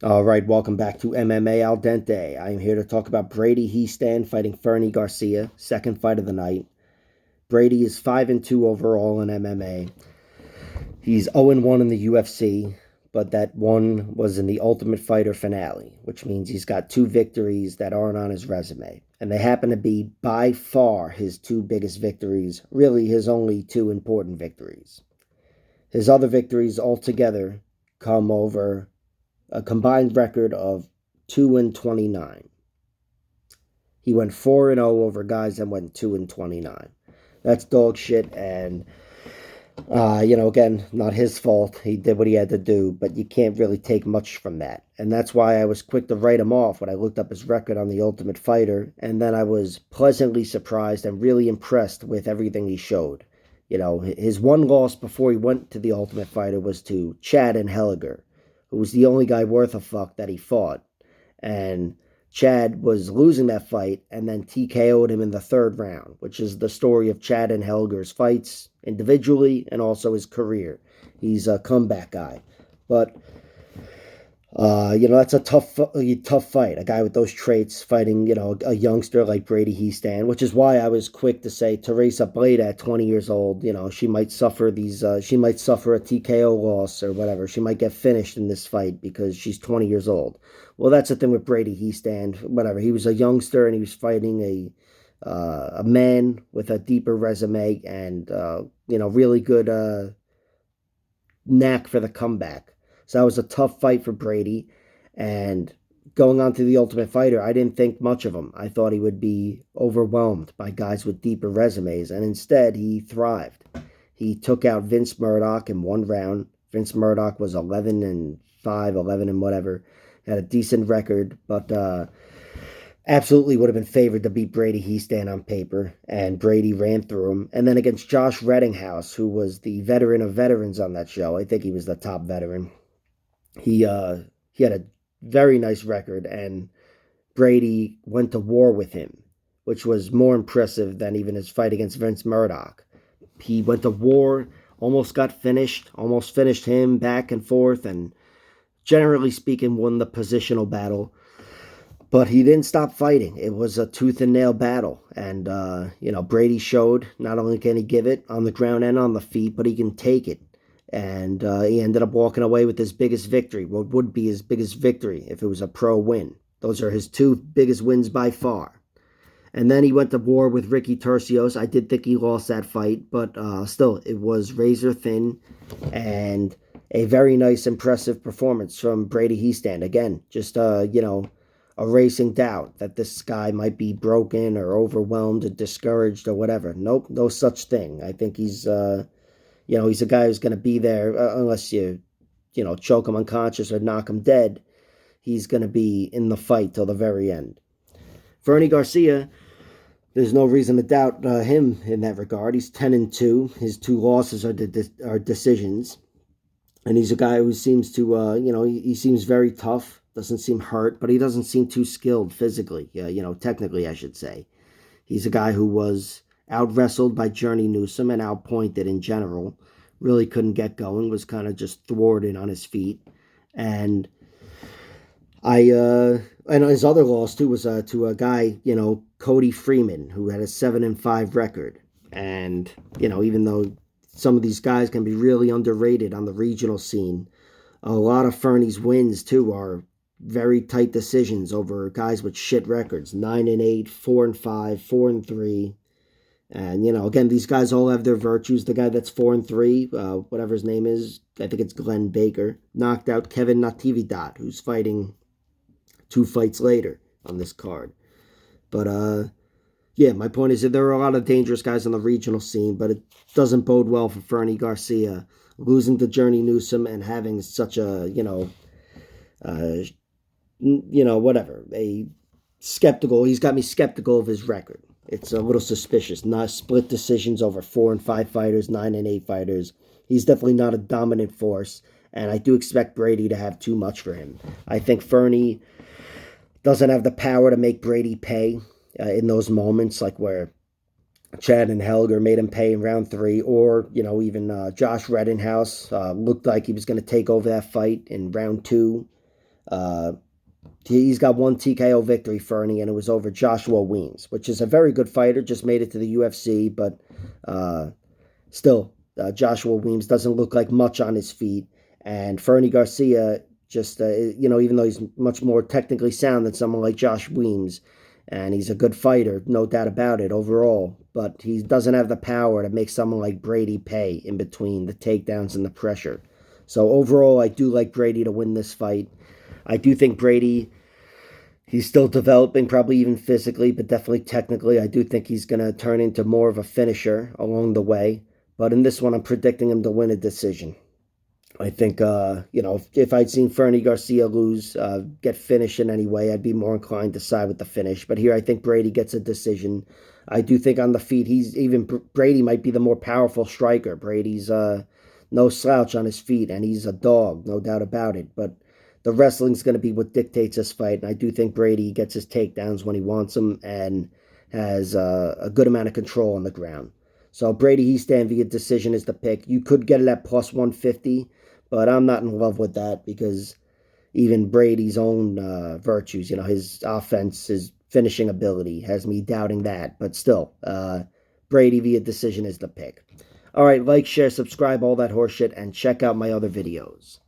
All right, welcome back to MMA Al Dente. I am here to talk about Brady Hiestand fighting Fernie Garcia, second fight of the night. Brady is 5-2 overall in MMA. He's 0-1 in the UFC, but that one was in the Ultimate Fighter finale, which means he's got two victories that aren't on his resume. And they happen to be by far his two biggest victories, really his only two important victories. His other victories altogether come over a combined record of 2-29. He went 4-0 over guys that went 2-29. That's dog shit, and again, not his fault. He did what he had to do, but you can't really take much from that. And that's why I was quick to write him off when I looked up his record on the Ultimate Fighter, and then I was pleasantly surprised and really impressed with everything he showed. His one loss before he went to the Ultimate Fighter was to Chad and Helliger, who was the only guy worth a fuck that he fought. And Chad was losing that fight and then TKO'd him in the third round, which is the story of Chad and Helger's fights individually and also his career. He's a comeback guy. But that's a tough fight. A guy with those traits fighting, a youngster like Brady Hiestand, which is why I was quick to say Teresa Bleda at 20 years old, she might suffer she might suffer a TKO loss or whatever. She might get finished in this fight because she's 20 years old. Well, that's the thing with Brady Hiestand. Whatever. He was a youngster and he was fighting a man with a deeper resume and really good knack for the comeback. So that was a tough fight for Brady. And going on to the Ultimate Fighter, I didn't think much of him. I thought he would be overwhelmed by guys with deeper resumes. And instead, he thrived. He took out Vince Murdoch in one round. Vince Murdoch was 11-5, 11 and whatever. Had a decent record, but absolutely would have been favored to beat Brady Hiestand on paper, and Brady ran through him. And then against Josh Reddinghouse, who was the veteran of veterans on that show, I think he was the top veteran. He had a very nice record, and Brady went to war with him, which was more impressive than even his fight against Vince Murdoch. He went to war, almost finished him back and forth, and generally speaking, won the positional battle. But he didn't stop fighting. It was a tooth and nail battle. And, Brady showed not only can he give it on the ground and on the feet, but he can take it. And he ended up walking away with his biggest victory, what would be his biggest victory if it was a pro win. Those are his two biggest wins by far. And then he went to war with Ricky Tercios. I did think he lost that fight, but still, it was razor thin and a very nice, impressive performance from Brady Hiestand. Again, just, erasing doubt that this guy might be broken or overwhelmed or discouraged or whatever. Nope, no such thing. I think he's a guy who's going to be there unless you choke him unconscious or knock him dead. He's going to be in the fight till the very end. Fernie Garcia, there's no reason to doubt him in that regard. He's 10-2. His two losses are decisions, and he's a guy who seems to he seems very tough. Doesn't seem hurt, but he doesn't seem too skilled physically. Technically, I should say. He's a guy who was out wrestled by Journey Newsom and outpointed in general. Really couldn't get going. Was kind of just thwarted on his feet. And and his other loss too was to a guy, Cody Freeman, who had a 7-5 record. And even though some of these guys can be really underrated on the regional scene, a lot of Fernie's wins too are very tight decisions over guys with shit records: 9-8, 4-5, 4-3. And again, these guys all have their virtues. The guy that's 4-3, whatever his name is, I think it's Glenn Baker, knocked out Kevin Natividad, who's fighting 2 fights later on this card. But yeah, my point is that there are a lot of dangerous guys on the regional scene, but it doesn't bode well for Fernie Garcia losing to Journey Newsom and having such a whatever, he's got me skeptical of his record. It's a little suspicious. Not split decisions over 4-5 fighters, 9-8 fighters. He's definitely not a dominant force, and I do expect Brady to have too much for him. I think Fernie doesn't have the power to make Brady pay in those moments, like where Chad and Helger made him pay in round 3, or even Josh Reddinghouse looked like he was going to take over that fight in round 2. Uh, he's got one TKO victory, Fernie, and it was over Joshua Weems, which is a very good fighter. Just made it to the UFC, but uh, still, Joshua Weems doesn't look like much on his feet. And Fernie Garcia, just, even though he's much more technically sound than someone like Josh Weems, and he's a good fighter, no doubt about it, overall, but he doesn't have the power to make someone like Brady pay in between the takedowns and the pressure. So overall, I do like Brady to win this fight. I do think Brady, he's still developing, probably even physically, but definitely technically. I do think he's going to turn into more of a finisher along the way. But in this one, I'm predicting him to win a decision. I think, if I'd seen Fernie Garcia lose, get finished in any way, I'd be more inclined to side with the finish. But here, I think Brady gets a decision. I do think on the feet, Brady might be the more powerful striker. Brady's no slouch on his feet, and he's a dog, no doubt about it. But the wrestling's going to be what dictates this fight, and I do think Brady gets his takedowns when he wants them and has a good amount of control on the ground. So Brady Hiestand via decision is the pick. You could get it at plus 150, but I'm not in love with that because even Brady's own virtues, his offense, his finishing ability, has me doubting that. But still, Brady via decision is the pick. All right, like, share, subscribe, all that horseshit, and check out my other videos.